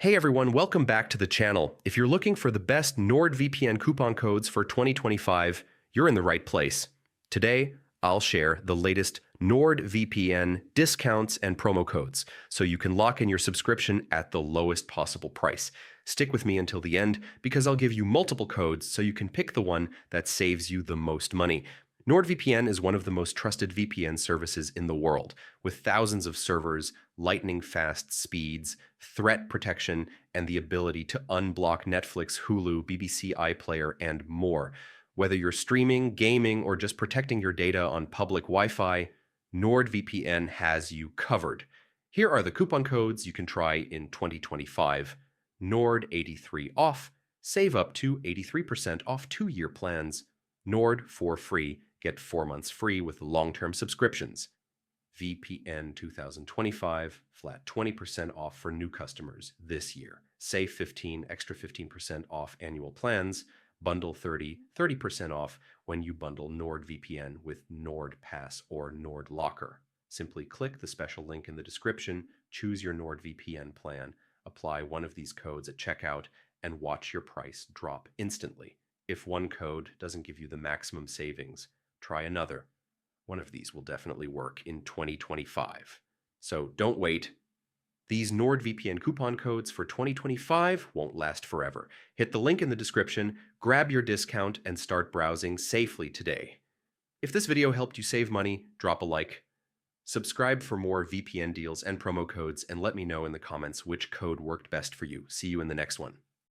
Hey everyone, welcome back to the channel. If you're looking for the best NordVPN coupon codes for 2025, you're in the right place. Today, I'll share the latest NordVPN discounts and promo codes so you can lock in your subscription at the lowest possible price. Stick with me until the end because I'll give you multiple codes so you can pick the one that saves you the most money. NordVPN is one of the most trusted VPN services in the world, with thousands of servers, lightning-fast speeds, threat protection, and the ability to unblock Netflix, Hulu, BBC iPlayer, and more. Whether you're streaming, gaming, or just protecting your data on public Wi-Fi, NordVPN has you covered. Here are the coupon codes you can try in 2025. NORD83 off, save up to 83% off 2-year plans. Nord for free, get 4 months free with long-term subscriptions. VPN 2025, flat 20% off for new customers this year. Save 15, extra 15% off annual plans. Bundle 30, 30% off when you bundle NordVPN with NordPass or NordLocker. Simply click the special link in the description, choose your NordVPN plan, apply one of these codes at checkout, and watch your price drop instantly. If one code doesn't give you the maximum savings, try another. One of these will definitely work in 2025. So don't wait. These NordVPN coupon codes for 2025 won't last forever. Hit the link in the description, grab your discount, and start browsing safely today. If this video helped you save money, drop a like. Subscribe for more VPN deals and promo codes, and let me know in the comments which code worked best for you. See you in the next one.